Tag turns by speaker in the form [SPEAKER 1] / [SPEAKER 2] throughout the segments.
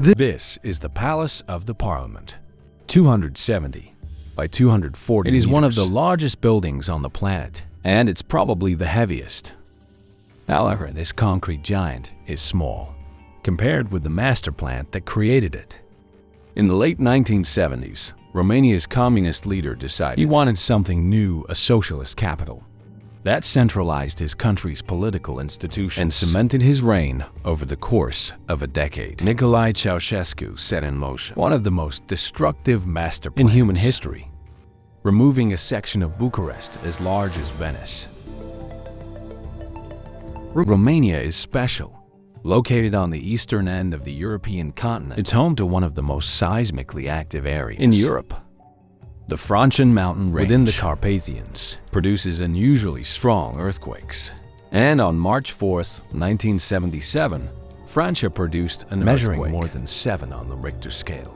[SPEAKER 1] This is the Palace of the Parliament, 270 by 240
[SPEAKER 2] It is
[SPEAKER 1] meters.
[SPEAKER 2] one of the largest buildings on the planet, and it's probably the heaviest. However, this concrete giant is small, compared with the master plan that created it. In the late 1970s, Romania's communist leader decided he wanted something new, a socialist capital. That centralized his country's political institutions and cemented his reign over the course of a decade. Nicolae Ceausescu set in motion one of the most destructive master plans in human history, removing a section of Bucharest as large as Venice. Romania is special. Located on the eastern end of the European continent, it's home to one of the most seismically active areas in Europe. The Francian mountain range within the Carpathians produces unusually strong earthquakes. And on March 4th, 1977, Francia produced an measuring more than 7 on the Richter scale.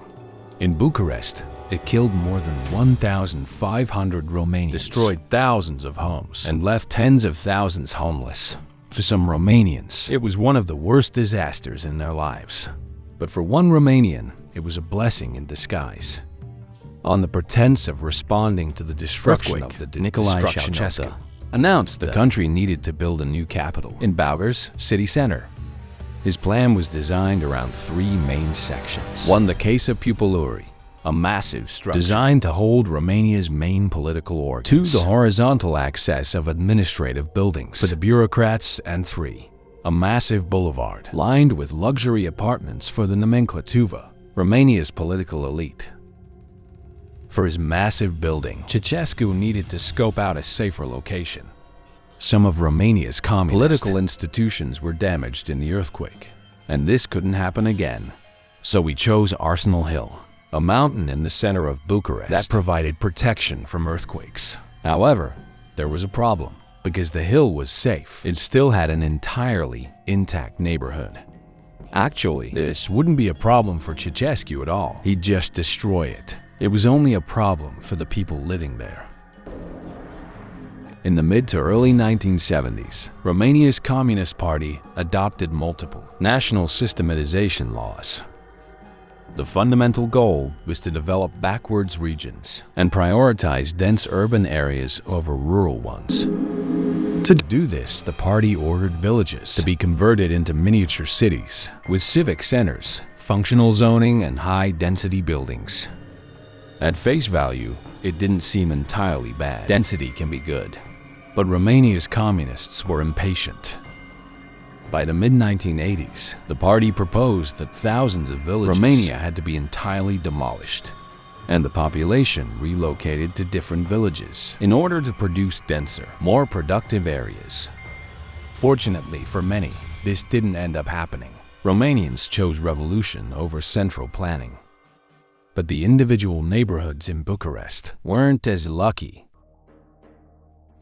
[SPEAKER 2] In Bucharest, it killed more than 1,500 Romanians, destroyed thousands of homes, and left tens of thousands homeless. For some Romanians, it was one of the worst disasters in their lives. But for one Romanian, it was a blessing in disguise. On the pretense of responding to the destruction of the Nicolae Ceausescu, announced the country needed to build a new capital in Bauer's city center. His plan was designed around 3 main sections. 1, the Casa Pupilului, a massive structure designed to hold Romania's main political organs. 2, the horizontal access of administrative buildings for the bureaucrats. And 3, a massive boulevard lined with luxury apartments for the nomenklatura, Romania's political elite. For his massive building, Ceausescu needed to scope out a safer location. Some of Romania's communist political institutions were damaged in the earthquake, and this couldn't happen again. So he chose Arsenal Hill, a mountain in the center of Bucharest that provided protection from earthquakes. However, there was a problem. Because the hill was safe, it still had an entirely intact neighborhood. Actually, this wouldn't be a problem for Ceausescu at all. He'd just destroy it. It was only a problem for the people living there. In the mid to early 1970s, Romania's Communist Party adopted multiple national systematization laws. The fundamental goal was to develop backwards regions and prioritize dense urban areas over rural ones. To do this, the party ordered villages to be converted into miniature cities with civic centers, functional zoning, and high-density buildings. At face value, it didn't seem entirely bad. Density can be good. But Romania's communists were impatient. By the mid-1980s, the party proposed that thousands of villages in Romania had to be entirely demolished, and the population relocated to different villages in order to produce denser, more productive areas. Fortunately for many, this didn't end up happening. Romanians chose revolution over central planning. But the individual neighborhoods in Bucharest weren't as lucky.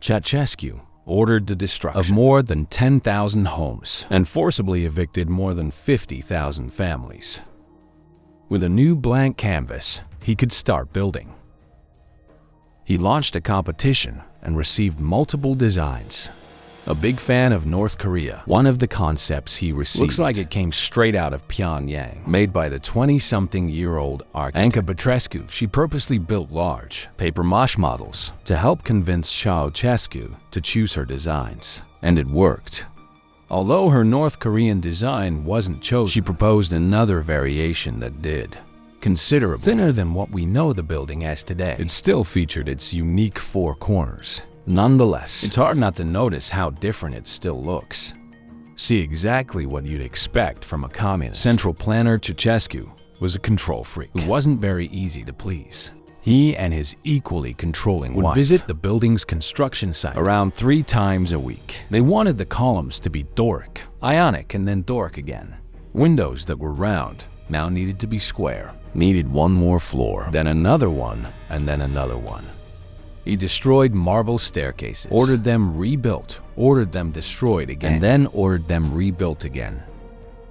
[SPEAKER 2] Ceausescu ordered the destruction of more than 10,000 homes and forcibly evicted more than 50,000 families. With a new blank canvas, he could start building. He launched a competition and received multiple designs. A big fan of North Korea, one of the concepts he received looks like it came straight out of Pyongyang, made by the 20-something-year-old architect Anca Petrescu. She purposely built large, paper-mache models to help convince Ceausescu to choose her designs, and it worked. Although her North Korean design wasn't chosen, she proposed another variation that did. Considerably thinner than what we know the building as today, it still featured its unique 4 corners. Nonetheless, it's hard not to notice how different it still looks. See exactly what you'd expect from a communist. Central planner Ceausescu was a control freak who wasn't very easy to please. He and his equally controlling wife would visit the building's construction site around 3 times a week. They wanted the columns to be Doric, Ionic, and then Doric again. Windows that were round now needed to be square, needed one more floor, then another one, and then another one. He destroyed marble staircases, ordered them rebuilt, ordered them destroyed again, and then ordered them rebuilt again.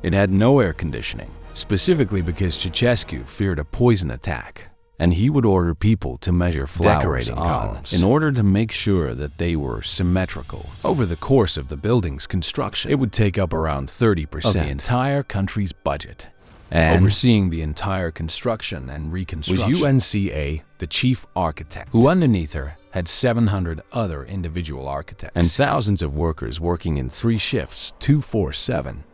[SPEAKER 2] It had no air conditioning, specifically because Ceausescu feared a poison attack, and he would order people to measure flowers decorating columns in order to make sure that they were symmetrical. Over the course of the building's construction, it would take up around 30% of the entire country's budget. and overseeing the entire construction and reconstruction
[SPEAKER 1] was UNCA, the chief architect,
[SPEAKER 2] who underneath her had 700 other individual architects
[SPEAKER 1] and thousands of workers working in 3 shifts, 24/7.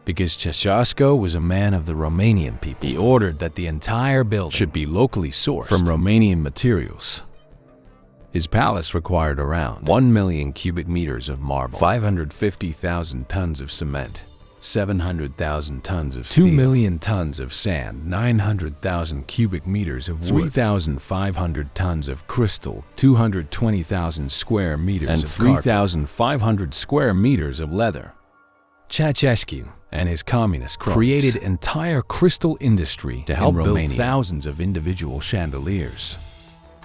[SPEAKER 2] Because Ceausescu was a man of the Romanian people, he ordered that the entire building
[SPEAKER 1] should be locally sourced
[SPEAKER 2] from Romanian materials. His palace required around 1 million cubic meters of marble, 550,000 tons of cement, 700,000 tons of steel,
[SPEAKER 1] 2 million tons of sand, 900,000 cubic meters of wood, 3,500 tons of crystal, 220,000 square meters
[SPEAKER 2] and
[SPEAKER 1] of
[SPEAKER 2] 3,500 square meters of leather. Ceausescu and his communist cronies
[SPEAKER 1] created entire crystal industry
[SPEAKER 2] to help build
[SPEAKER 1] Romania.
[SPEAKER 2] thousands of individual chandeliers,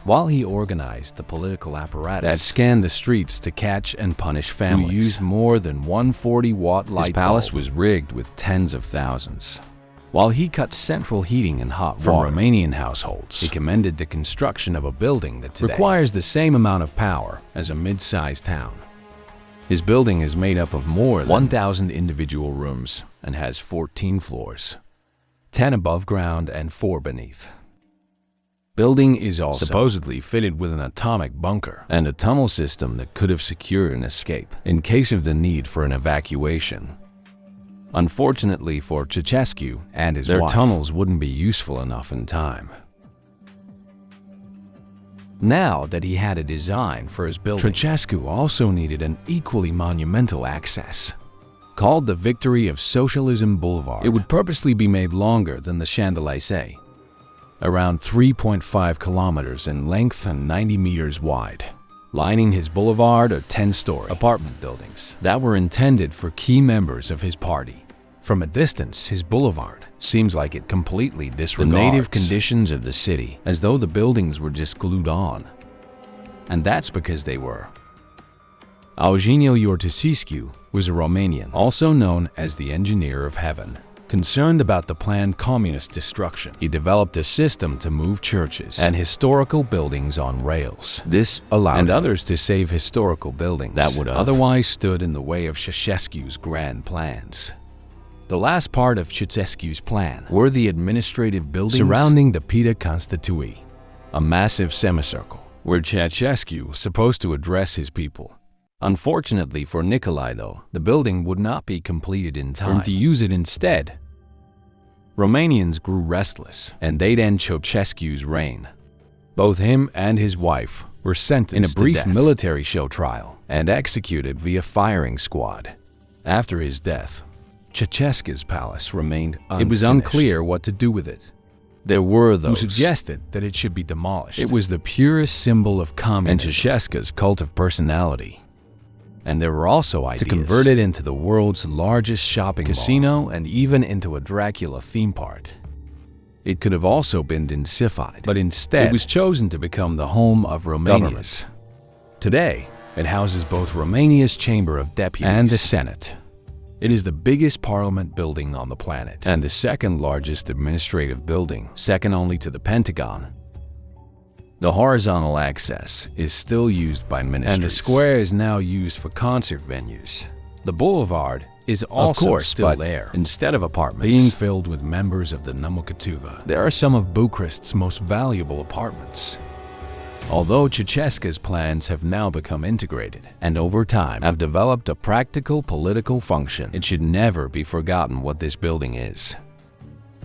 [SPEAKER 2] while he organized the political apparatus that scanned the streets to catch and punish families who used more than 140-watt light bulbs. His palace was rigged with tens of thousands. While he cut central heating and hot
[SPEAKER 1] from
[SPEAKER 2] water
[SPEAKER 1] Romanian households,
[SPEAKER 2] he commended the construction of a building that today requires the same amount of power as a mid-sized town. His building is made up of more than 1,000 individual rooms and has 14 floors, 10 above ground and 4 beneath. Building is also supposedly fitted with an atomic bunker and a tunnel system that could have secured an escape in case of the need for an evacuation. Unfortunately for Ceausescu and his wife, their tunnels wouldn't be useful enough in time. Now that he had a design for his building,
[SPEAKER 1] Ceausescu also needed an equally monumental access.
[SPEAKER 2] Called the Victory of Socialism Boulevard, it would purposely be made longer than the Champs-Élysées, around 3.5 kilometers in length and 90 meters wide. Lining his boulevard are 10-story apartment buildings that were intended for key members of his party. From a distance, his boulevard seems like it completely disregards the native conditions of the city, as though the buildings were just glued on. And that's because they were. Eugenio Iortisescu was a Romanian, also known as the Engineer of Heaven. Concerned about the planned communist destruction, he developed a system to move churches and historical buildings on rails. This allowed others to save historical buildings that would have otherwise stood in the way of Ceausescu's grand plans. The last part of Ceausescu's plan were the administrative buildings surrounding the Piața Constituției, a massive semicircle where Ceausescu was supposed to address his people. Unfortunately for Nicolae, though, the building would not be completed in time for him to use it instead. Romanians grew restless, and they'd end Ceausescu's reign. Both him and his wife were sentenced in a brief military show trial and executed via firing squad. After his death, Ceausescu's palace remained unfinished. It was unclear what to do with it. There were those
[SPEAKER 1] who suggested that it should be demolished.
[SPEAKER 2] It was the purest symbol of communism and Ceausescu's cult of personality. And there were also ideas to convert it into the world's largest shopping casino and even into a Dracula theme park. It could have also been densified, but instead it was chosen to become the home of Romania's. Today, it houses both Romania's Chamber of Deputies and the Senate. It is the biggest parliament building on the planet and the second largest administrative building, second only to the Pentagon. The horizontal access is still used by ministries, and the square is now used for concert venues. The boulevard is also still there, instead of apartments being filled with members of the Numukatuva. There are some of Bucharest's most valuable apartments. Although Ceausescu's plans have now become integrated and over time have developed a practical political function, it should never be forgotten what this building is.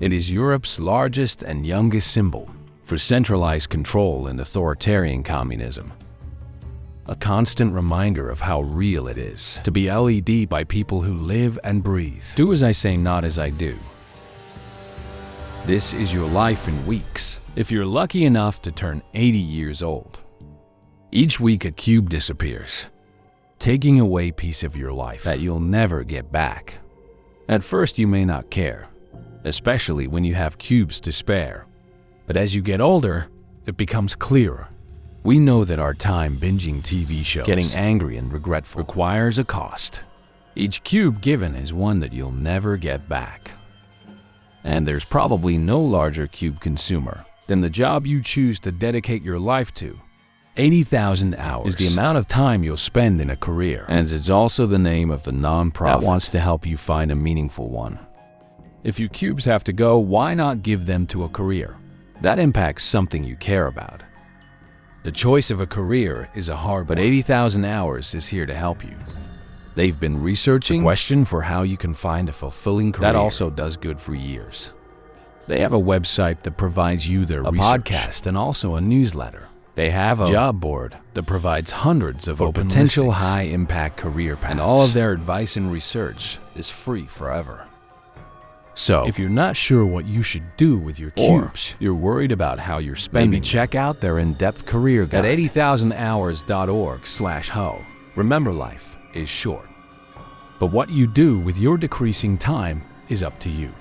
[SPEAKER 2] It is Europe's largest and youngest symbol for centralized control and authoritarian communism. A constant reminder of how real it is to be led by people who live and breathe. Do as I say, not as I do. This is your life in weeks, if you're lucky enough to turn 80 years old. Each week a cube disappears, taking away a piece of your life that you'll never get back. At first you may not care, especially when you have cubes to spare. But as you get older, it becomes clearer. We know that our time binging TV shows, getting angry and regretful, requires a cost. Each cube given is one that you'll never get back. And there's probably no larger cube consumer than the job you choose to dedicate your life to. 80,000 hours is the amount of time you'll spend in a career, and it's also the name of the nonprofit that wants to help you find a meaningful one. If your cubes have to go, why not give them to a career that impacts something you care about? The choice of a career is a hard one, but 80,000 Hours is here to help you. They've been researching the question for how you can find a fulfilling career that also does good for years. They have a website that provides you their research, podcast, and also a newsletter. They have a job board that provides hundreds of open potential high-impact career paths, and all of their advice and research is free forever. So, if you're not sure what you should do with your cubes, or you're worried about how you're spending, maybe check out their in-depth career guide at 80,000hours.org/ho. Remember, life is short, but what you do with your decreasing time is up to you.